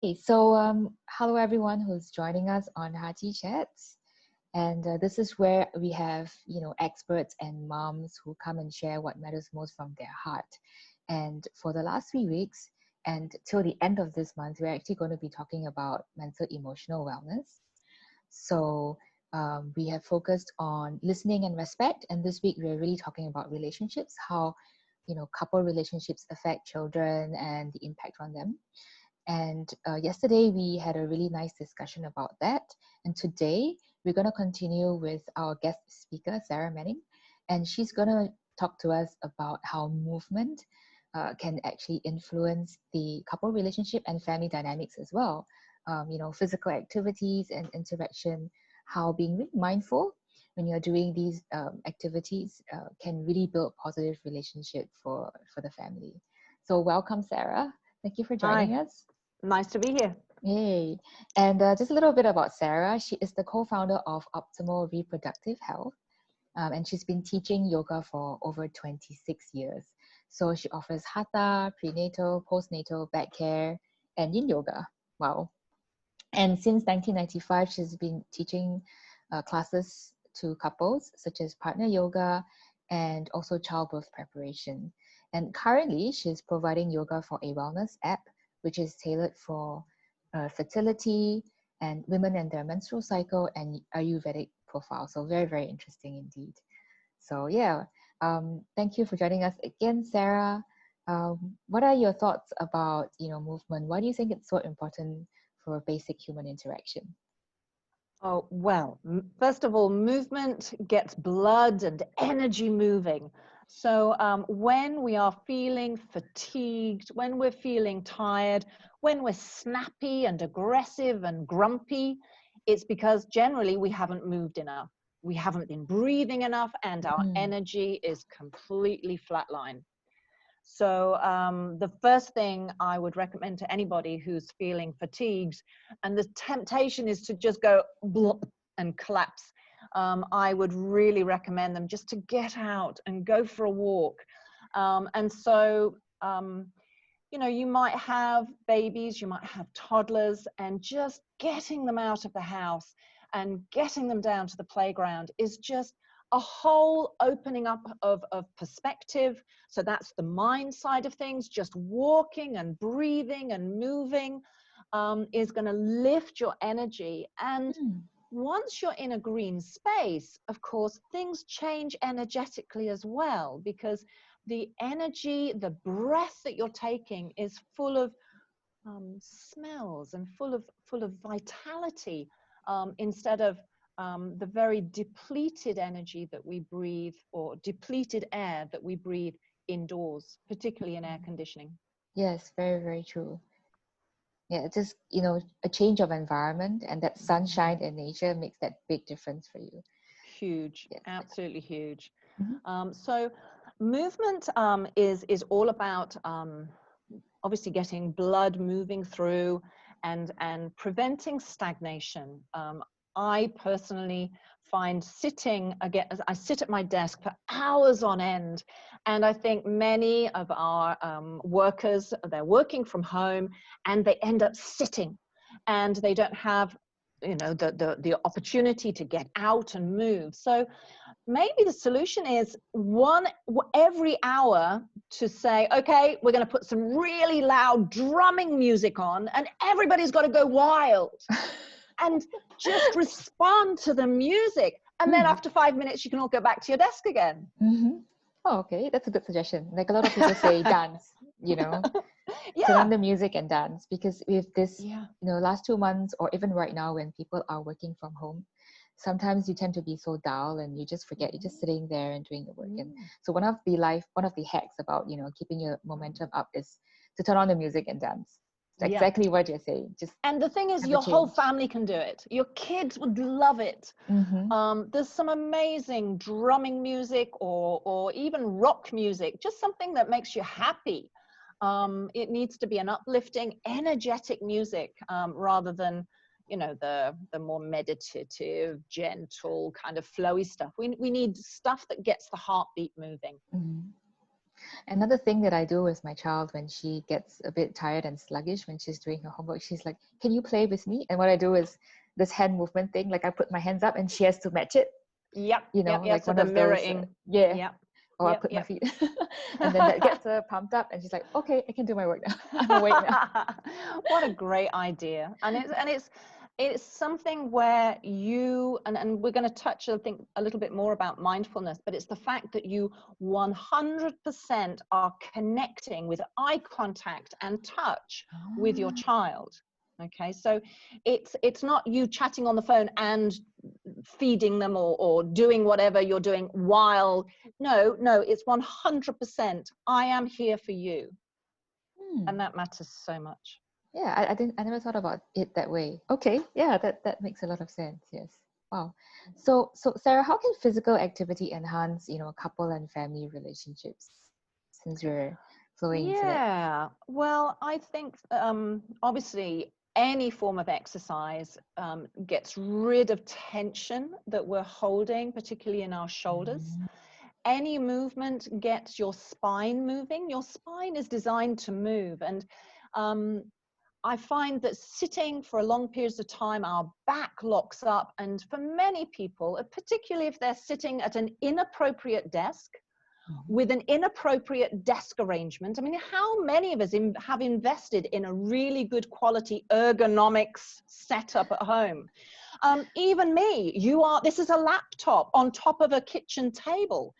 Hello everyone who's joining us on Hearty Chats. And this is where we have, experts and moms who come and share what matters most from their heart. And for the last 3 weeks and till the end of this month, we're actually going to be talking about mental emotional wellness. We have focused on listening and respect. And this week, we're really talking about relationships, how, couple relationships affect children and the impact on them. And yesterday we had a really nice discussion about that. And today we're going to continue with our guest speaker, Sarah Manning. And she's going to talk to us about how movement can actually influence the couple relationship and family dynamics as well. Physical activities and interaction, how being really mindful when you're doing these activities can really build positive relationship for the family. So welcome, Sarah. Thank you for joining us. Nice to be here. Yay. And just a little bit about Sarah. She is the co-founder of Optimal Reproductive Health. And she's been teaching yoga for over 26 years. So she offers hatha, prenatal, postnatal, back care, and yin yoga. Wow. And since 1995, she's been teaching classes to couples, such as partner yoga and also childbirth preparation. And currently, she's providing yoga for a wellness app, which is tailored for fertility and women and their menstrual cycle and Ayurvedic profile. So very, very interesting indeed. So thank you for joining us again, Sarah. What are your thoughts about movement? Why do you think it's so important for basic human interaction? Oh, well, first of all, movement gets blood and energy moving. So when we are feeling fatigued, when we're feeling tired, when we're snappy and aggressive and grumpy, it's because generally we haven't moved enough. We haven't been breathing enough and our energy is completely flatlined. So the first thing I would recommend to anybody who's feeling fatigued, and the temptation is to just go blop and collapse, I would really recommend them just to get out and go for a walk. You might have babies, you might have toddlers, and just getting them out of the house and getting them down to the playground is just a whole opening up of perspective. So that's the mind side of things. Just walking and breathing and moving is going to lift your energy. And once you're in a green space, of course, things change energetically as well, because the energy, the breath that you're taking is full of smells and full of vitality, instead of the very depleted energy that we breathe, or depleted air that we breathe indoors, particularly in air conditioning. Yes, very, very true. Yeah, just, a change of environment and that sunshine in nature makes that big difference for you. Huge, yes. Absolutely huge. So movement is all about obviously getting blood moving through and preventing stagnation. I personally find I sit at my desk for hours on end, and I think many of our workers, they're working from home and they end up sitting, and they don't have the opportunity to get out and move. So maybe the solution is every hour to say, okay, we're going to put some really loud drumming music on and everybody's got to go wild and just respond to the music. And then after 5 minutes, you can all go back to your desk again. Oh, okay. That's a good suggestion. Like a lot of people say dance, turn on the music and dance, because with this, last 2 months, or even right now when people are working from home, sometimes you tend to be so dull and you just forget, you're just sitting there and doing the work. And so one of the hacks about, keeping your momentum up is to turn on the music and dance. Exactly what you're saying. And the thing is, your whole family can do it. Your kids would love it. There's some amazing drumming music or even rock music, just something that makes you happy. It needs to be an uplifting, energetic music, rather than the more meditative, gentle, kind of flowy stuff. We need stuff that gets the heartbeat moving. Another thing that I do with my child when she gets a bit tired and sluggish when she's doing her homework, she's like, "Can you play with me?" And what I do is this hand movement thing, like I put my hands up and she has to match it. Yep. You know, Yep. like So one the of those, mirroring. yeah. Yep. Or I put my feet, and then that gets her pumped up, and she's like, "Okay, I can do my work now. I'm awake now." What a great idea. And it's something where you, and we're going to touch, I think, a little bit more about mindfulness, but it's the fact that you 100% are connecting with eye contact and touch with your child. Okay, so it's not you chatting on the phone and feeding them or doing whatever you're doing while, no, it's 100% I am here for you. And that matters so much. Yeah, I never thought about it that way. Okay, yeah, that makes a lot of sense. Yes. Wow. So Sarah, how can physical activity enhance, couple and family relationships, since we're flowing into that? Yeah, well, I think obviously any form of exercise gets rid of tension that we're holding, particularly in our shoulders. Any movement gets your spine moving. Your spine is designed to move. And I find that sitting for long periods of time, our back locks up. And for many people, particularly if they're sitting at an inappropriate desk, with an inappropriate desk arrangement. I mean, how many of us have invested in a really good quality ergonomics setup at home? Even me, this is a laptop on top of a kitchen table.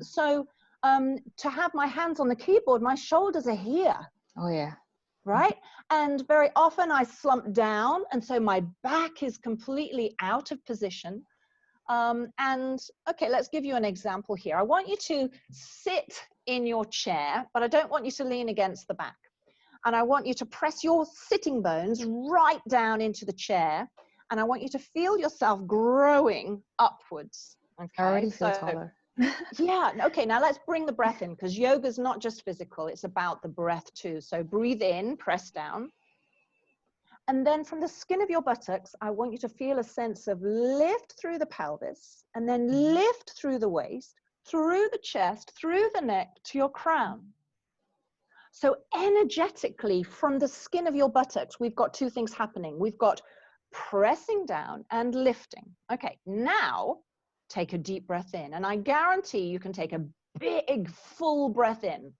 So to have my hands on the keyboard, my shoulders are here. Oh yeah. Right? And very often I slump down, and so my back is completely out of position. And okay, let's give you an example here. I want you to sit in your chair, but I don't want you to lean against the back. And I want you to press your sitting bones right down into the chair. And I want you to feel yourself growing upwards. Okay. I already feel taller. Yeah. Okay. Now let's bring the breath in, because yoga is not just physical. It's about the breath too. So breathe in, press down. And then from the skin of your buttocks, I want you to feel a sense of lift through the pelvis, and then lift through the waist, through the chest, through the neck to your crown. So energetically, from the skin of your buttocks, we've got two things happening. We've got pressing down and lifting. Okay, now take a deep breath in. And I guarantee you can take a big, full breath in.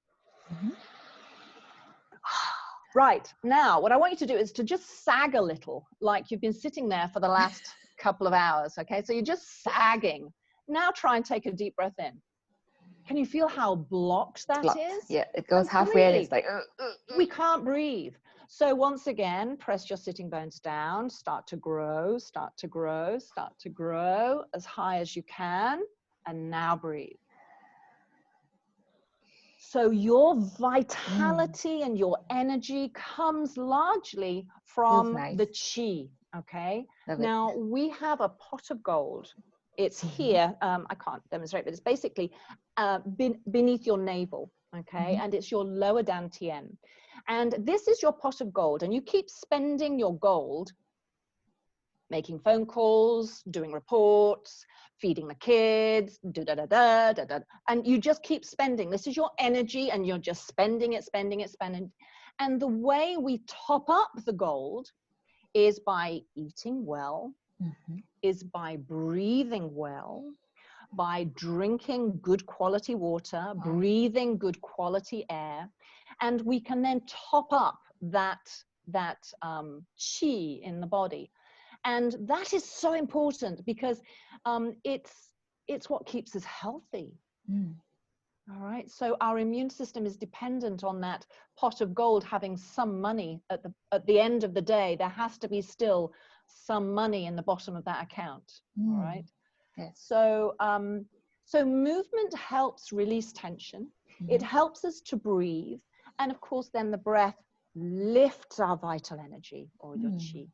Right, now what I want you to do is to just sag a little, like you've been sitting there for the last couple of hours, okay? So you're just sagging. Now try and take a deep breath in. Can you feel how blocked that is? Yeah, it goes halfway and it's like... We can't breathe. So once again, press your sitting bones down, start to grow, start to grow, start to grow as high as you can, and now breathe. So your vitality and your energy comes largely from the chi, okay? Now, we have a pot of gold. It's here. I can't demonstrate, but it's basically beneath your navel, okay? And it's your lower dantian. And this is your pot of gold. And you keep spending your gold making phone calls, doing reports, feeding the kids, and you just keep spending. This is your energy, and you're just spending it. And the way we top up the gold is by eating well, is by breathing well, by drinking good quality water, breathing good quality air, and we can then top up that chi in the body. And that is so important, because it's what keeps us healthy. All right. So our immune system is dependent on that pot of gold having some money at the end of the day. There has to be still some money in the bottom of that account. All right. Yes. So so movement helps release tension. It helps us to breathe, and of course, then the breath lifts our vital energy, or your chi.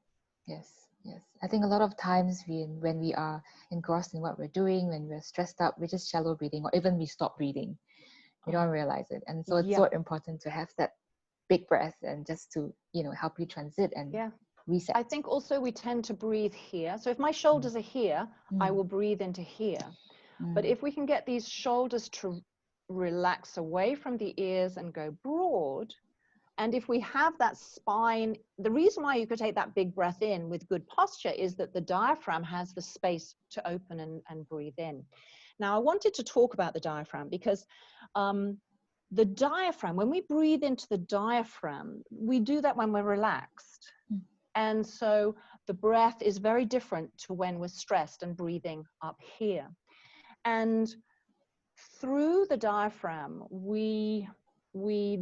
Yes. Yes, I think a lot of times when we are engrossed in what we're doing, when we're stressed out, we're just shallow breathing, or even we stop breathing. We don't realize it. And so it's so important to have that big breath, and just to, help you transit and reset. I think also we tend to breathe here. So if my shoulders are here, I will breathe into here. But if we can get these shoulders to relax away from the ears and go broad. And if we have that spine, the reason why you could take that big breath in with good posture is that the diaphragm has the space to open and breathe in. Now, I wanted to talk about the diaphragm because the diaphragm, when we breathe into the diaphragm, we do that when we're relaxed. And so the breath is very different to when we're stressed and breathing up here. And through the diaphragm, we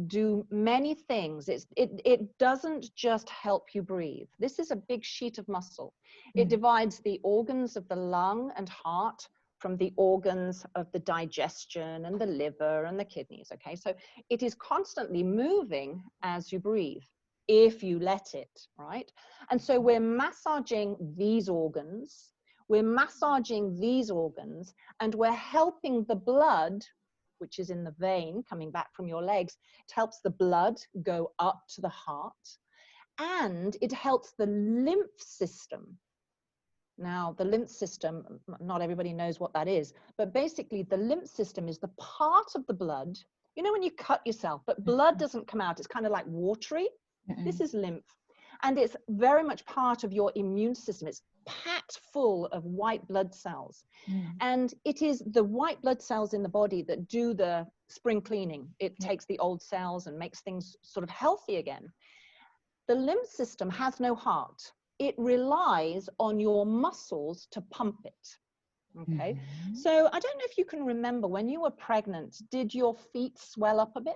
do many things. It doesn't just help you breathe. This is a big sheet of muscle. It divides the organs of the lung and heart from the organs of the digestion and the liver and the kidneys, okay? So it is constantly moving as you breathe, if you let it, right? And so we're massaging these organs, and we're helping the blood, which is in the vein coming back from your legs. It helps the blood go up to the heart, and it helps the lymph system. Now, the lymph system, not everybody knows what that is, but basically the lymph system is the part of the blood, you know, when you cut yourself, but blood doesn't come out, it's kind of like watery. This is lymph. And it's very much part of your immune system. It's packed full of white blood cells. And it is the white blood cells in the body that do the spring cleaning. It takes the old cells and makes things sort of healthy again. The lymph system has no heart. It relies on your muscles to pump it. Okay. So I don't know if you can remember when you were pregnant, did your feet swell up a bit?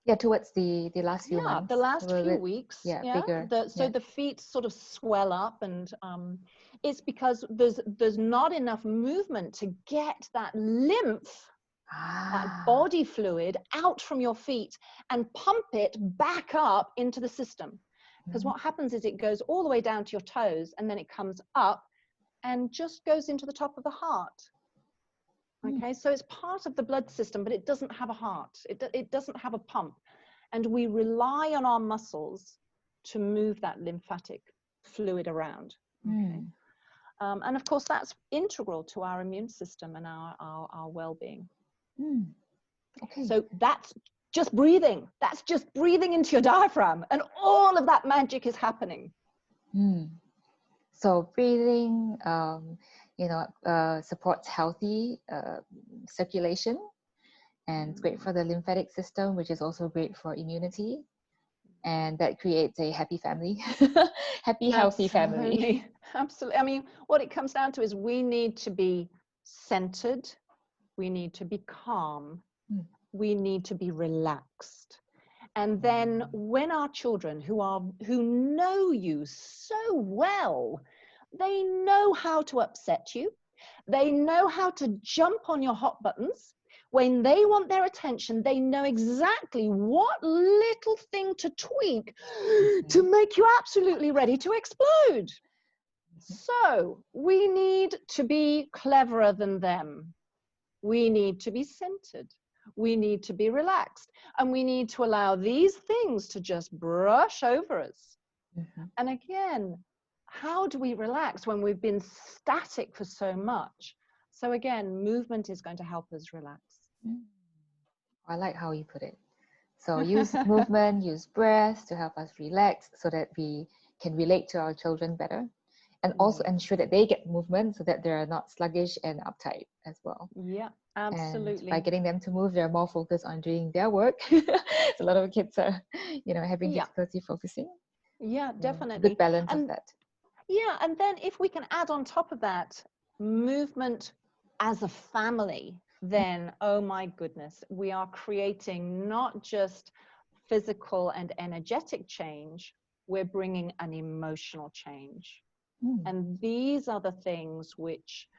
Yeah, towards the last few months. The last few weeks. Bigger. So the feet sort of swell up, and it's because there's not enough movement to get that lymph, that body fluid out from your feet and pump it back up into the system. Because what happens is it goes all the way down to your toes, and then it comes up and just goes into the top of the heart. Okay, so it's part of the blood system, but it doesn't have a heart. It doesn't have a pump. And we rely on our muscles to move that lymphatic fluid around. Okay? And of course, that's integral to our immune system and our well-being. Okay. So that's just breathing. That's just breathing into your diaphragm. And all of that magic is happening. So breathing, supports healthy circulation, and it's great for the lymphatic system, which is also great for immunity, and that creates a happy family. Healthy family. Absolutely. I mean, what it comes down to is we need to be centered, we need to be calm, we need to be relaxed. And then when our children who know you so well, they know how to upset you. They know how to jump on your hot buttons. When they want their attention, they know exactly what little thing to tweak to make you absolutely ready to explode. So we need to be cleverer than them. We need to be centered. We need to be relaxed, and we need to allow these things to just brush over us. And again, how do we relax when we've been static for so much? So again, movement is going to help us relax. I like how you put it. So use movement, use breath to help us relax so that we can relate to our children better, and also ensure that they get movement so that they're not sluggish and uptight as well. Yeah, absolutely. And by getting them to move, they're more focused on doing their work. So a lot of kids are, having difficulty focusing. Yeah, definitely. Good balance of that. Yeah, and then if we can add on top of that movement as a family, then, oh my goodness, we are creating not just physical and energetic change, we're bringing an emotional change. And these are the things which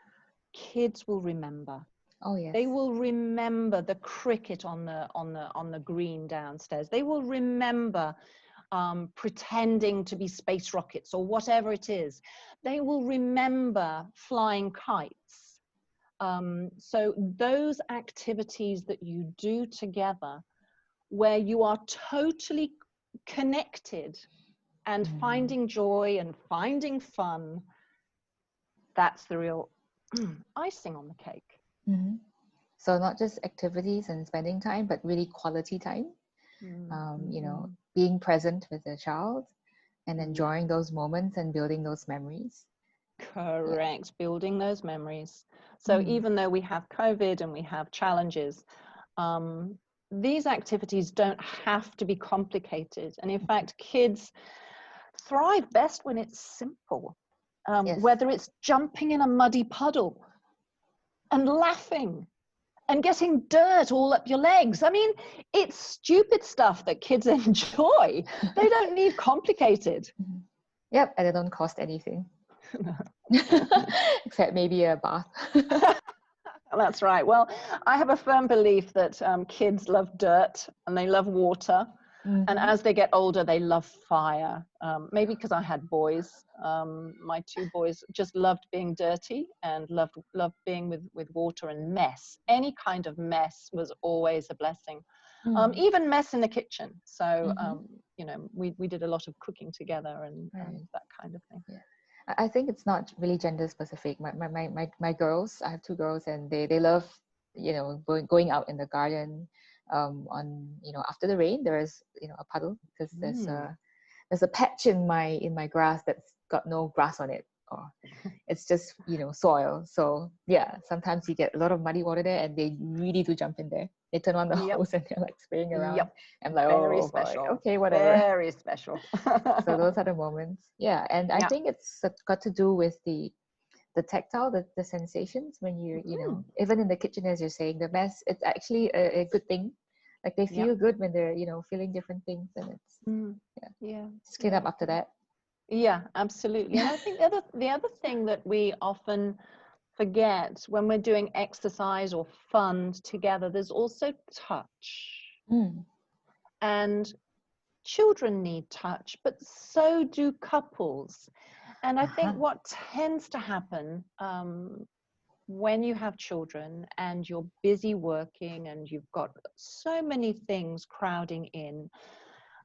kids will remember. Oh yes. They will remember the cricket on the green downstairs. They will remember pretending to be space rockets or whatever it is. They will remember flying kites. So those activities that you do together where you are totally connected and finding joy and finding fun, that's the real icing on the cake. So not just activities and spending time, but really quality time. You know, being present with the child and enjoying those moments and building those memories. Correct. Building those memories. So even though we have COVID and we have challenges, these activities don't have to be complicated. And in fact, kids thrive best when it's simple. Whether it's jumping in a muddy puddle and laughing and getting dirt all up your legs. I mean, it's stupid stuff that kids enjoy. They don't need complicated. Yep, and they don't cost anything. Except maybe a bath. That's right. Well, I have a firm belief that kids love dirt and they love water. And as they get older, they love fire. Maybe because I had boys. My two boys just loved being dirty and loved being with water and mess. Any kind of mess was always a blessing. Even mess in the kitchen. So, you know, we did a lot of cooking together and that kind of thing. Yeah. I think it's not really gender specific. My girls, I have two girls, and they love, you know, going out in the garden. On, you know, after the rain, there is, you know, a puddle because there's a patch in my grass that's got no grass on it, or it's just, you know, soil. So yeah, sometimes you get a lot of muddy water there, and they really do jump in there. They turn on the hose and they're like spraying around. I'm like, very oh special. boy. Okay, whatever. Very special. So those are the moments. Yeah, and I think it's got to do with the tactile, the sensations when you know, even in the kitchen, as you're saying, the mess, it's actually a good thing. Like they feel good when they're, you know, feeling different things, and it's just clean up after that. Yeah, absolutely. And I think the other thing that we often forget when we're doing exercise or fun together, there's also touch. And children need touch, but so do couples. And I think what tends to happen when you have children and you're busy working and you've got so many things crowding in,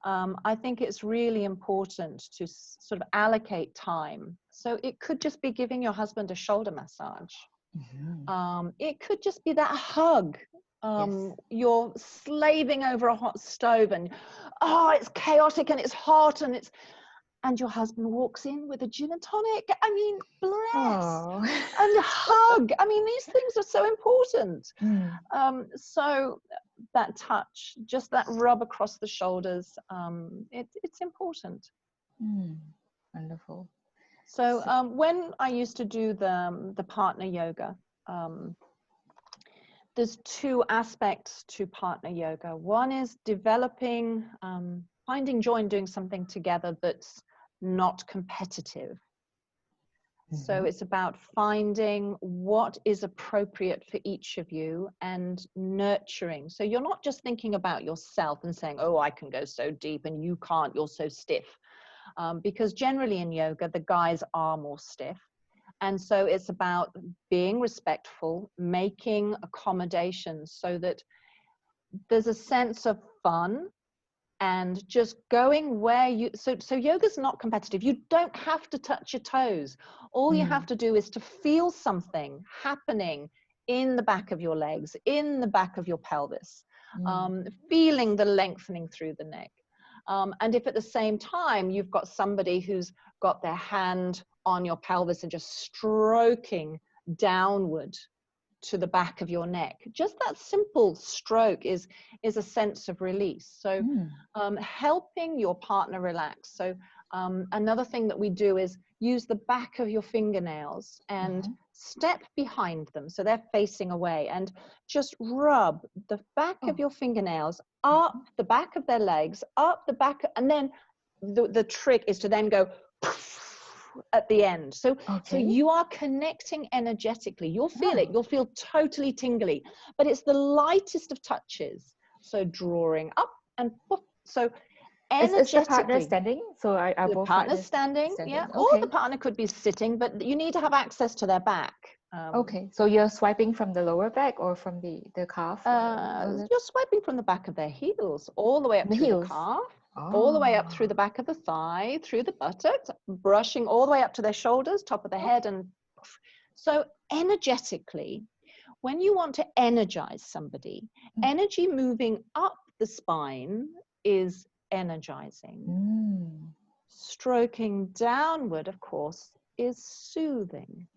I think it's really important to sort of allocate time. So it could just be giving your husband a shoulder massage. It could just be that hug. You're slaving over a hot stove and it's chaotic and it's hot and your husband walks in with a gin and tonic. I mean, bless. And a hug. I mean, these things are so important. So that touch, just that rub across the shoulders, it's important. Wonderful. So when I used to do the partner yoga, there's two aspects to partner yoga. One is developing, finding joy in doing something together that's not competitive. So it's about finding what is appropriate for each of you and nurturing. So you're not just thinking about yourself and saying, oh, I can go so deep and you can't, you're so stiff. Because generally in yoga, the guys are more stiff. And so it's about being respectful, making accommodations so that there's a sense of fun and just going where you, so yoga's not competitive. You don't have to touch your toes. All you have to do is to feel something happening in the back of your legs, in the back of your pelvis, feeling the lengthening through the neck. And if at the same time you've got somebody who's got their hand on your pelvis and just stroking downward to the back of your neck, just that simple stroke is a sense of release. So helping your partner relax. So another thing that we do is use the back of your fingernails and step behind them so they're facing away, and just rub the back of your fingernails up the back of their legs, up the back, and then the trick is to then go at the end. So you are connecting energetically. You'll feel it. You'll feel totally tingly, but it's the lightest of touches. So drawing up and so energetically. Is the partner standing? So are both partners standing? Yeah. Or the partner could be sitting, but you need to have access to their back. So you're swiping from the lower back or from the calf? You're swiping from the back of their heels all the way up through the calf. All the way up through the back of the thigh, through the buttocks, brushing all the way up to their shoulders, top of the head. And so energetically, when you want to energize somebody, energy moving up the spine is energizing. Stroking downward, of course, is soothing.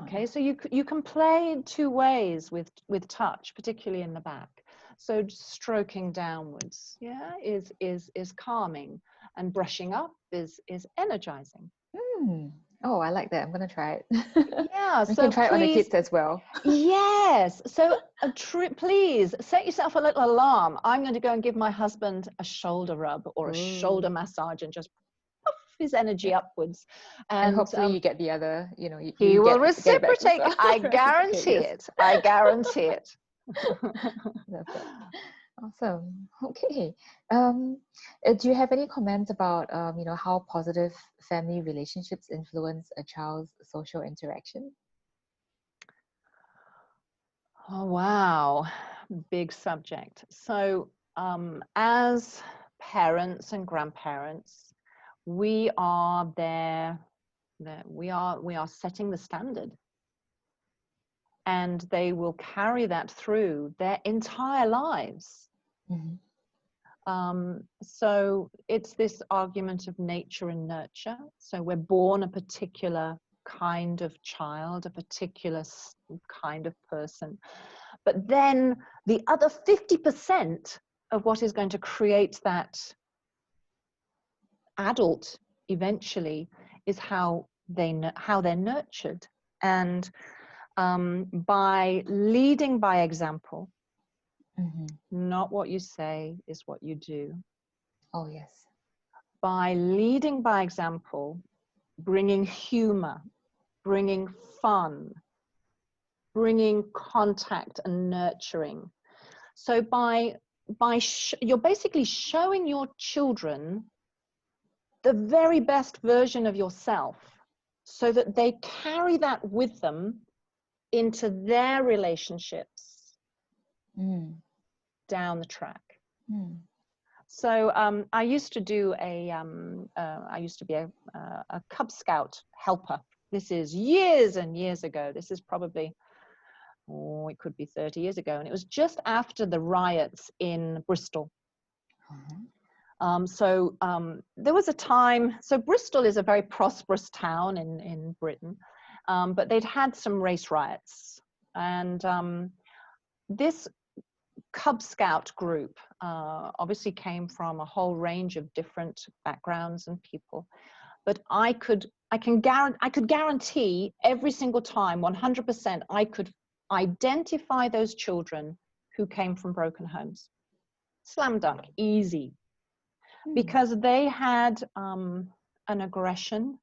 Okay, so you can play in two ways with touch, particularly in the back. So stroking downwards, yeah, is calming, and brushing up is energizing. Oh, I like that. I'm gonna try it. Yeah, you so can try it on the please, kids as well. yes. So please set yourself a little alarm. I'm going to go and give my husband a shoulder rub or a shoulder massage and just puff his energy upwards. And hopefully you get the other, he will get it back as reciprocate. well. I guarantee it. I guarantee it. That's it. Awesome. Okay. Do you have any comments about how positive family relationships influence a child's social interaction? Oh, wow. Big subject. So as parents and grandparents, we are we are setting the standard, and they will carry that through their entire lives. So it's this argument of nature and nurture. So we're born a particular kind of child, a particular kind of person, but then the other 50% of what is going to create that adult eventually is how they're nurtured. And by leading by example, not what you say is what you do. Oh, yes. By leading by example, bringing humor, bringing fun, bringing contact and nurturing. So you're basically showing your children the very best version of yourself, so that they carry that with them into their relationships down the track. So I used to do I used to be a Cub Scout helper. This is years and years ago. This is probably, it could be 30 years ago. And it was just after the riots in Bristol. So there was a time, so Bristol is a very prosperous town in Britain, but they'd had some race riots. And this Cub Scout group obviously came from a whole range of different backgrounds and people, but I could guarantee every single time, 100%, I could identify those children who came from broken homes. Slam dunk, easy, because they had an aggression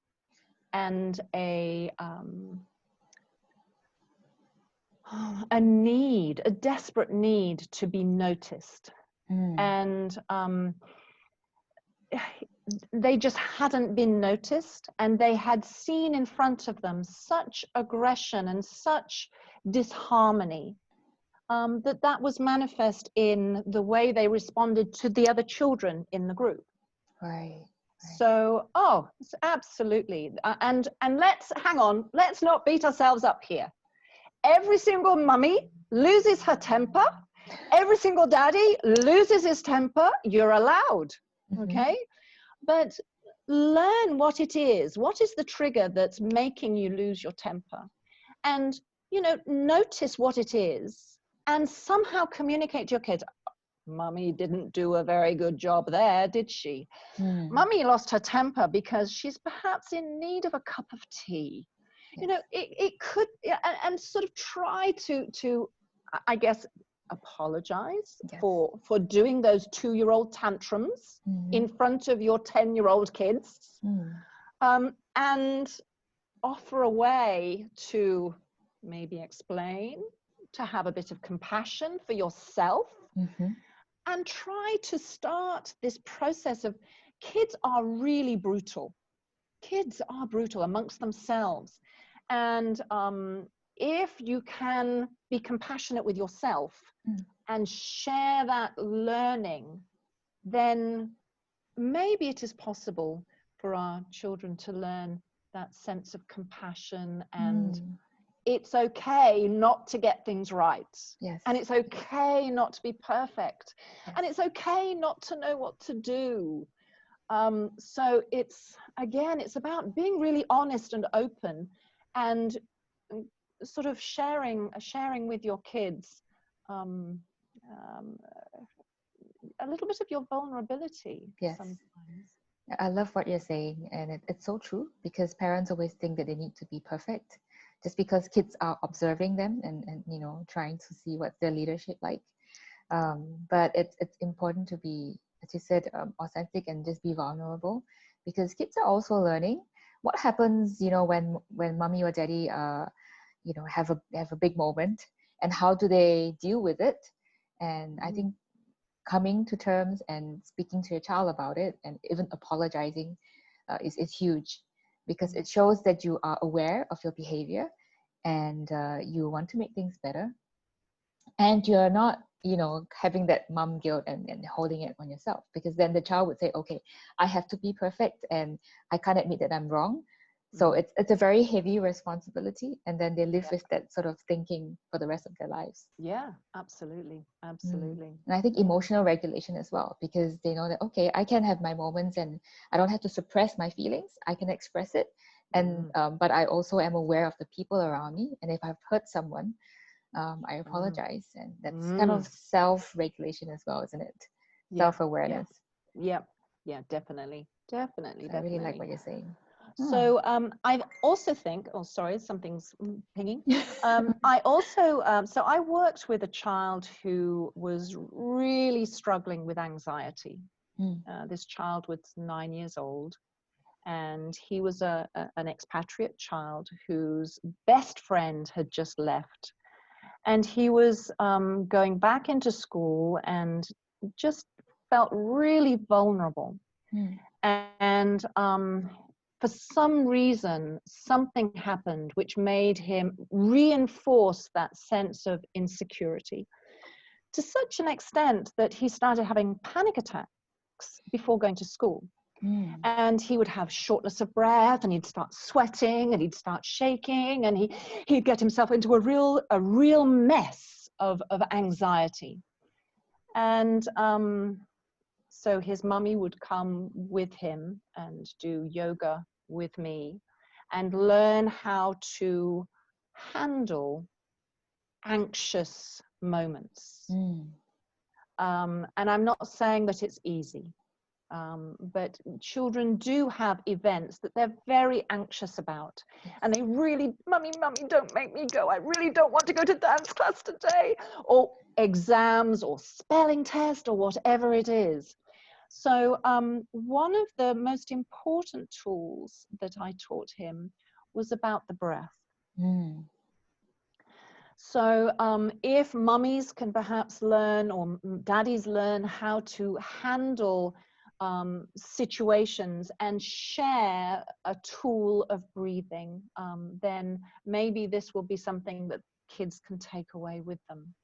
and a desperate need to be noticed. And they just hadn't been noticed, and they had seen in front of them such aggression and such disharmony that was manifest in the way they responded to the other children in the group. Right. So, it's absolutely. And let's not beat ourselves up here. Every single mummy loses her temper. Every single daddy loses his temper. You're allowed, okay? But learn what it is. What is the trigger that's making you lose your temper? And, notice what it is and somehow communicate to your kids. Mummy didn't do a very good job there, did she? Mummy lost her temper because she's perhaps in need of a cup of tea. It could, and sort of try to I guess, apologize for doing those 2-year-old tantrums in front of your 10-year-old kids, and offer a way to maybe explain, to have a bit of compassion for yourself, and try to start this process of, kids are really brutal. Kids are brutal amongst themselves. And if you can be compassionate with yourself and share that learning, then maybe it is possible for our children to learn that sense of compassion and it's okay not to get things right. Yes. And it's okay not to be perfect. Yes. And it's okay not to know what to do. So it's, again, it's about being really honest and open, and sort of sharing with your kids a little bit of your vulnerability. Yes. Sometimes. I love what you're saying, and it's so true, because parents always think that they need to be perfect just because kids are observing them and you know, trying to see what's their leadership like. But it's important to be, as you said, authentic and just be vulnerable, because kids are also learning. What happens, you know, when mommy or daddy you know, have a big moment, and how do they deal with it? And I think coming to terms and speaking to your child about it, and even apologizing is huge, because it shows that you are aware of your behavior, and you want to make things better, and you're not, you know, having that mom guilt and holding it on yourself, because then the child would say, okay, I have to be perfect and I can't admit that I'm wrong. So it's a very heavy responsibility, and then they live with that sort of thinking for the rest of their lives. Yeah, absolutely. Absolutely. And I think emotional regulation as well, because they know that, okay, I can have my moments and I don't have to suppress my feelings. I can express it. And but I also am aware of the people around me. And if I've hurt someone, I apologize. And that's kind of self-regulation as well, isn't it? Self-awareness. Yeah, definitely. I really like what you're saying. So I also think, oh, sorry, something's pinging. I also, so I worked with a child who was really struggling with anxiety. This child was 9 years old, and he was an expatriate child whose best friend had just left. And he was going back into school and just felt really vulnerable. And for some reason, something happened which made him reinforce that sense of insecurity to such an extent that he started having panic attacks before going to school. And he would have shortness of breath, and he'd start sweating, and he'd start shaking, and he'd get himself into a real mess of anxiety. And so his mummy would come with him and do yoga with me and learn how to handle anxious moments. And I'm not saying that it's easy, but children do have events that they're very anxious about. And they really, mummy, don't make me go. I really don't want to go to dance class today, or exams or spelling test or whatever it is. So one of the most important tools that I taught him was about the breath. So if mummies can perhaps learn, or daddies learn, how to handle situations and share a tool of breathing, then maybe this will be something that kids can take away with them.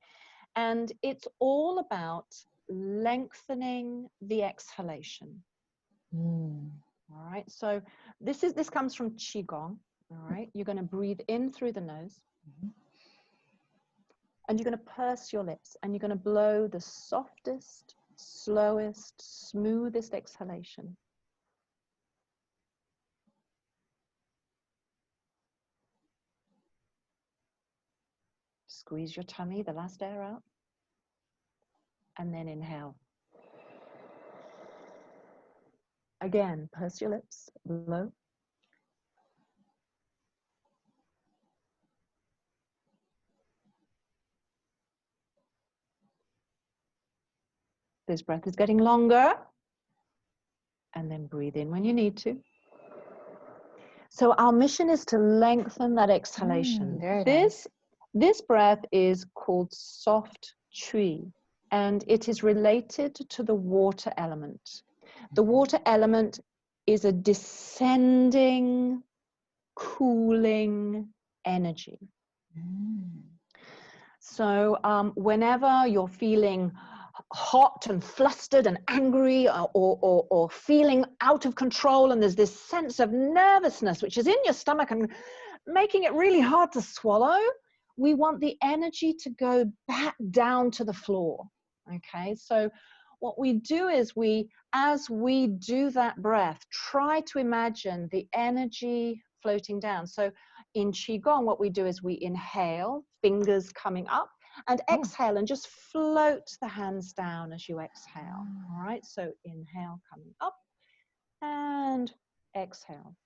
And it's all about lengthening the exhalation. All right, so this comes from Qigong. All right, you're going to breathe in through the nose, and you're going to purse your lips, and you're going to blow the softest, slowest, smoothest exhalation. Squeeze your tummy, the last air out, and then inhale. Again, purse your lips, blow. This breath is getting longer, and then breathe in when you need to. So our mission is to lengthen that exhalation. This breath is called soft chui, and it is related to the water element. The water element is a descending, cooling energy. So whenever you're feeling hot and flustered and angry, or feeling out of control, and there's this sense of nervousness which is in your stomach and making it really hard to swallow. We want the energy to go back down to the floor. Okay, so what we do is as we do that breath, try to imagine the energy floating down. So in Qigong, what we do is we inhale, fingers coming up, and exhale, and just float the hands down as you exhale. All right, so inhale, coming up, and exhale.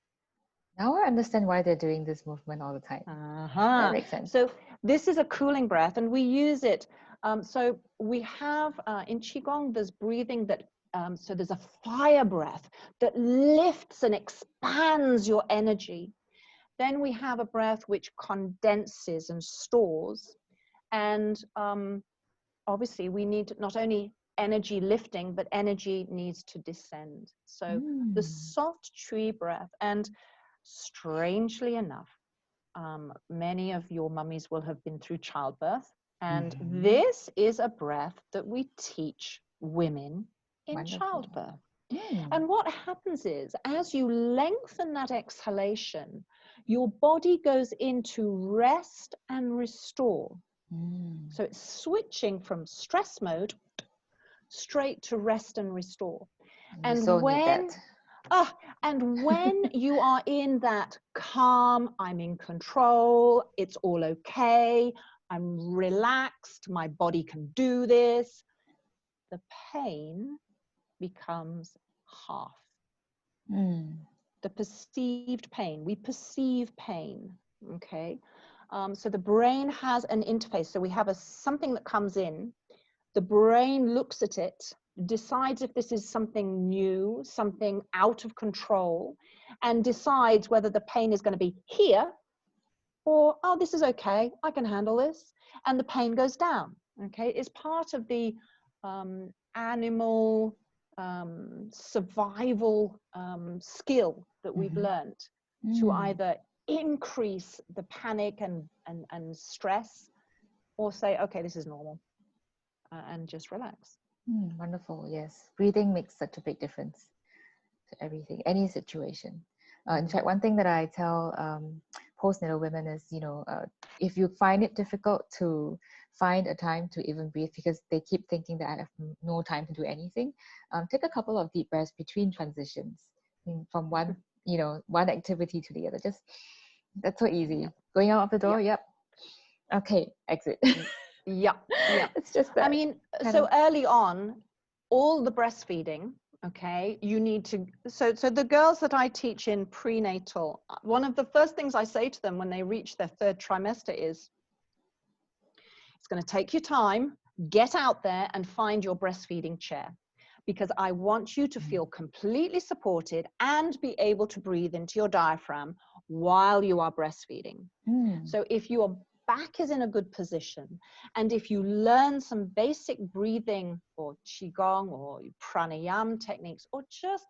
Now I understand why they're doing this movement all the time. That makes sense. So this is a cooling breath, and we use it. So we have in Qigong, there's breathing that, so there's a fire breath that lifts and expands your energy. Then we have a breath which condenses and stores. And obviously we need not only energy lifting, but energy needs to descend. So the soft tree breath, and strangely enough, many of your mummies will have been through childbirth, and this is a breath that we teach women in childbirth. And what happens is, as you lengthen that exhalation, your body goes into rest and restore. So it's switching from stress mode straight to rest and restore. And when you are in that calm, I'm in control, it's all okay, I'm relaxed, my body can do this, the pain becomes half. The perceived pain, we perceive pain, okay? So the brain has an interface. So we have something that comes in, the brain looks at it, decides if this is something new, something out of control, and decides whether the pain is going to be here or, oh, this is okay, I can handle this, and the pain goes down. Okay, it's part of the animal survival skill that we've learned to either increase the panic and stress, or say, okay, this is normal, and just relax. Wonderful. Yes, breathing makes such a big difference to everything, any situation. In fact, one thing that I tell postnatal women is, if you find it difficult to find a time to even breathe because they keep thinking that I have no time to do anything, take a couple of deep breaths between transitions from one activity to the other. That's so easy. Going out of the door, okay, exit. It's just that. I mean, so early on, all the breastfeeding, okay, you need to, so the girls that I teach in prenatal, one of the first things I say to them when they reach their 3rd trimester is, it's going to take you time, get out there and find your breastfeeding chair, because I want you to feel completely supported and be able to breathe into your diaphragm while you are breastfeeding. So if your back is in a good position, and if you learn some basic breathing or Qigong or pranayama techniques, or just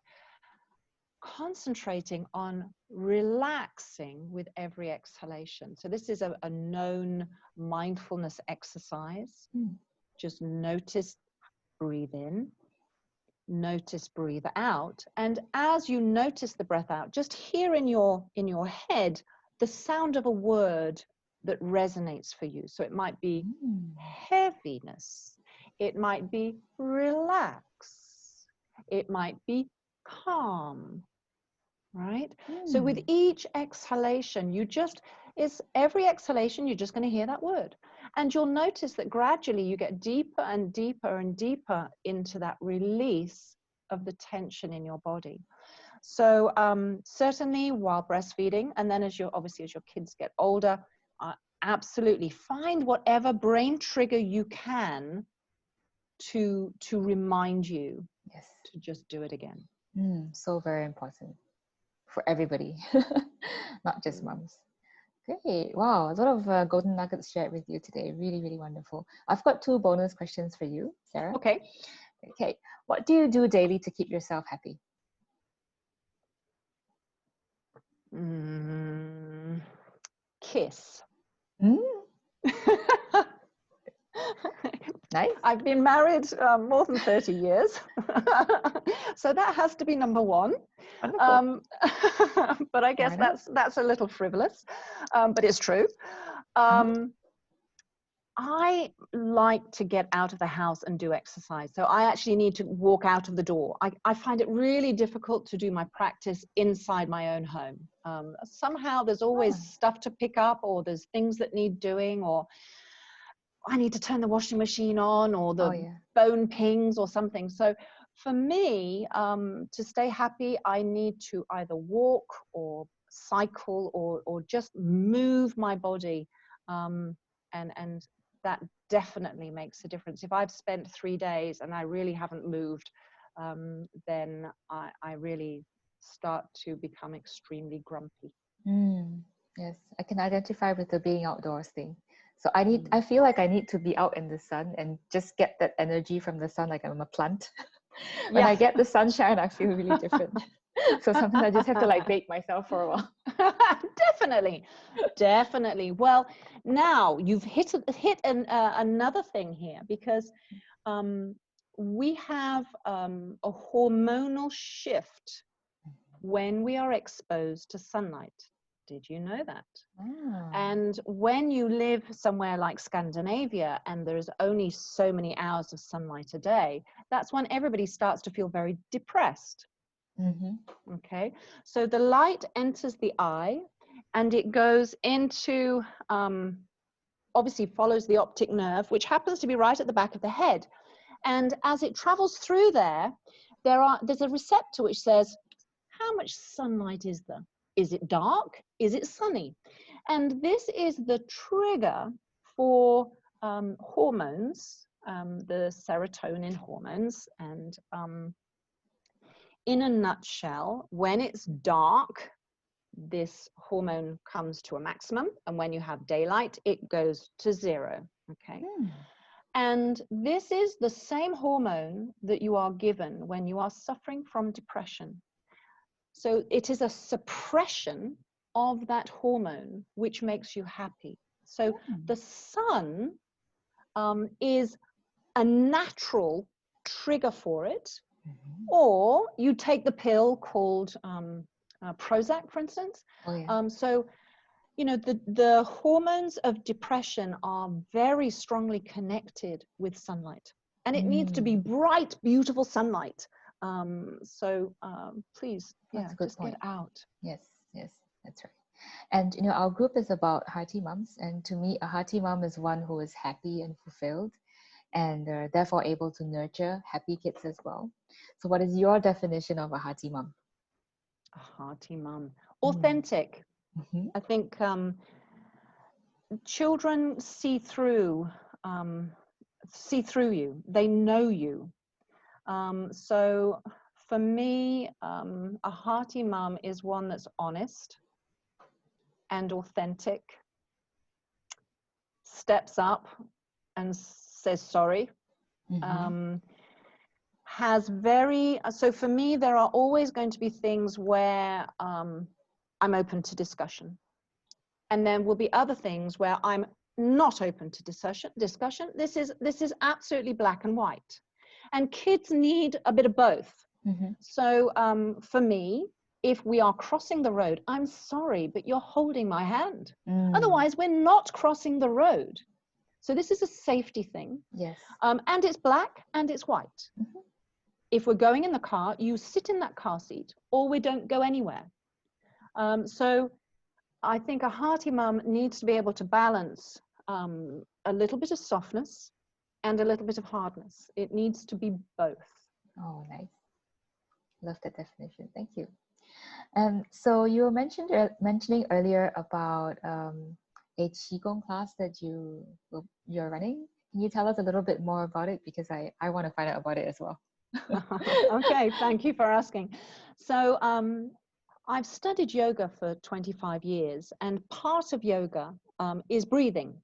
concentrating on relaxing with every exhalation. So this is a known mindfulness exercise. Just notice, breathe in, notice, breathe out. And as you notice the breath out, just hear in your head the sound of a word that resonates for you. So it might be heaviness, it might be relax, it might be calm, right? So with each exhalation, every exhalation, you're just going to hear that word. And you'll notice that gradually you get deeper and deeper and deeper into that release of the tension in your body. So certainly while breastfeeding, and then as your kids get older, absolutely find whatever brain trigger you can to remind you to just do it again. So very important for everybody, not just mums. Great. Wow, a lot of golden nuggets shared with you today. Really, really wonderful. I've got 2 bonus questions for you, Sarah. Okay. What do you do daily to keep yourself happy? Kiss. Nice. I've been married more than 30 years. So that has to be number 1. but I guess that's a little frivolous, but it's true. I like to get out of the house and do exercise. So I actually need to walk out of the door. I find it really difficult to do my practice inside my own home. Somehow there's always stuff to pick up, or there's things that need doing, or I need to turn the washing machine on, or the phone pings or something. So for me, to stay happy, I need to either walk or cycle or just move my body. And that definitely makes a difference. If I've spent 3 days and I really haven't moved, then I really start to become extremely grumpy. Yes, I can identify with the being outdoors thing. So I feel like I need to be out in the sun and just get that energy from the sun, like I'm a plant. When I get the sunshine, I feel really different. So sometimes I just have to like bake myself for a while. Definitely. Well, now you've hit another thing here, because we have a hormonal shift when we are exposed to sunlight. Did you know that? And when you live somewhere like Scandinavia and there's only so many hours of sunlight a day, that's when everybody starts to feel very depressed. Okay, so the light enters the eye and it goes into, obviously follows the optic nerve, which happens to be right at the back of the head. And as it travels through there's a receptor which says, how much sunlight is there? Is it dark? Is it sunny? And this is the trigger for hormones, the serotonin hormones. And in a nutshell, when it's dark, this hormone comes to a maximum. And when you have daylight, it goes to 0. Okay. And this is the same hormone that you are given when you are suffering from depression. So it is a suppression of that hormone which makes you happy. So the sun is a natural trigger for it, or you take the pill called Prozac, for instance. So, you know, the hormones of depression are very strongly connected with sunlight, and it needs to be bright, beautiful sunlight. So please, just get out. Yes, that's right. And you know, our group is about Hearty Mums, and to me, a Hearty Mum is one who is happy and fulfilled, and therefore able to nurture happy kids as well. So, what is your definition of a Hearty Mum? A Hearty Mum, authentic. I think children see through you. They know you. So for me, a Hearty Mum is one that's honest and authentic, steps up and says sorry, so for me, there are always going to be things where I'm open to discussion. And then will be other things where I'm not open to discussion. This is absolutely black and white. And kids need a bit of both. So for me, if we are crossing the road, I'm sorry, but you're holding my hand. Otherwise, we're not crossing the road. So this is a safety thing. Yes. And it's black and it's white. If we're going in the car, you sit in that car seat, or we don't go anywhere. So I think a Hearty Mum needs to be able to balance a little bit of softness and a little bit of hardness. It needs to be both. Oh, nice. Love that definition. Thank you. So you were mentioning earlier about a Qigong class that you're running. Can you tell us a little bit more about it? Because I want to find out about it as well. Okay, thank you for asking. So I've studied yoga for 25 years, and part of yoga is breathing.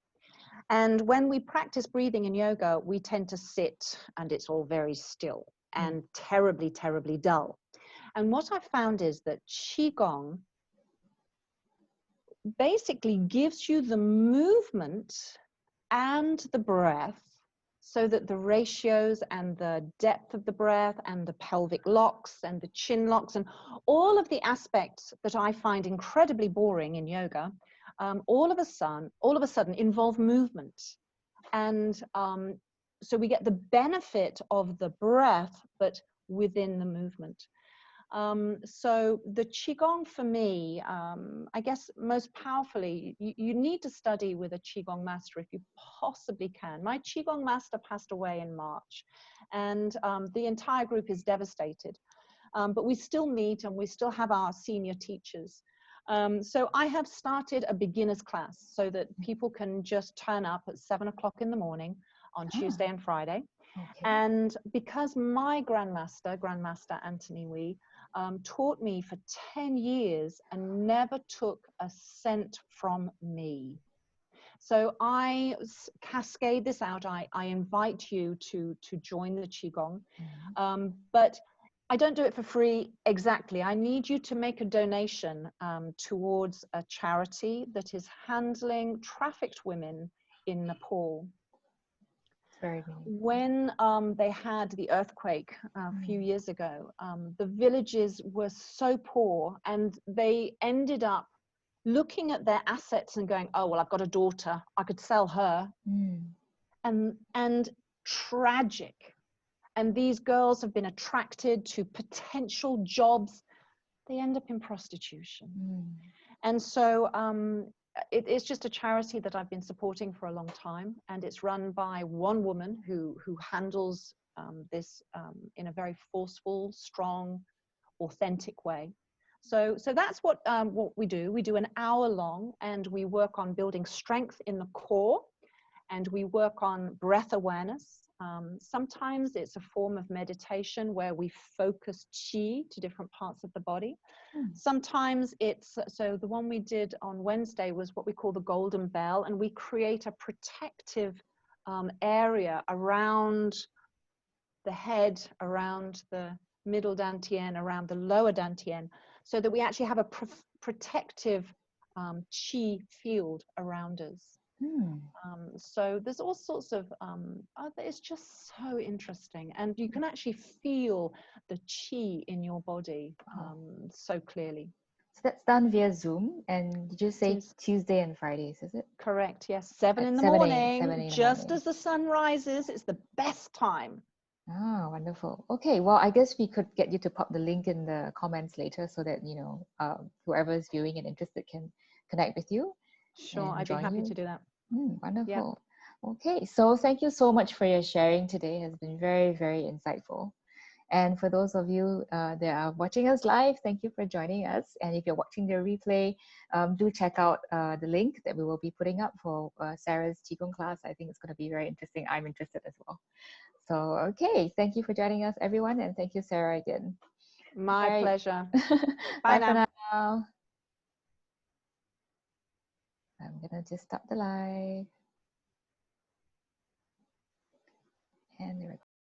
And when we practice breathing in yoga, we tend to sit and it's all very still and terribly, terribly dull. And what I found is that Qigong basically gives you the movement and the breath so that the ratios and the depth of the breath and the pelvic locks and the chin locks and all of the aspects that I find incredibly boring in yoga, all of a sudden involve movement. And so we get the benefit of the breath, but within the movement. So the Qigong for me, I guess most powerfully, you need to study with a Qigong master if you possibly can. My Qigong master passed away in March, and the entire group is devastated. But we still meet and we still have our senior teachers. So I have started a beginner's class so that people can just turn up at 7 o'clock in the morning on Tuesday and Friday. Okay. And because my Grandmaster Anthony Wee, taught me for 10 years and never took a cent from me. So I cascade this out. I invite you to join the Qigong, but I don't do it for free exactly. I need you to make a donation towards a charity that is handling trafficked women in Nepal. Very meaningful. When they had the earthquake a few years ago, the villages were so poor, and they ended up looking at their assets and going, oh, well, I've got a daughter, I could sell her. And tragic. And these girls have been attracted to potential jobs. They end up in prostitution. And so it's just a charity that I've been supporting for a long time, and it's run by one woman who handles this in a very forceful, strong, authentic way. So that's what we do. We do an hour long, and we work on building strength in the core, and we work on breath awareness. Sometimes it's a form of meditation where we focus chi to different parts of the body. Sometimes it's, so the one we did on Wednesday was what we call the golden bell, and we create a protective area around the head, around the middle dantian, around the lower dantian, so that we actually have a protective chi field around us. So there's all sorts of, it's just so interesting, and you can actually feel the chi in your body so clearly. So that's done via Zoom, and did you say Tuesday and Fridays, is it? Correct, yes. 7 in the morning, just as the sun rises. It's the best time. Ah, wonderful. Okay, well, I guess we could get you to pop the link in the comments later so that, you know, whoever is viewing and interested can connect with you. Sure, I'd be happy to do that. Wonderful. Yep. Okay, so thank you so much for your sharing today. It has been very, very insightful. And for those of you that are watching us live, thank you for joining us. And if you're watching the replay, do check out the link that we will be putting up for Sarah's Qigong class. I think it's going to be very interesting. I'm interested as well. So, okay, thank you for joining us, everyone. And thank you, Sarah, again. My pleasure. Bye for now. I'm going to just stop the live.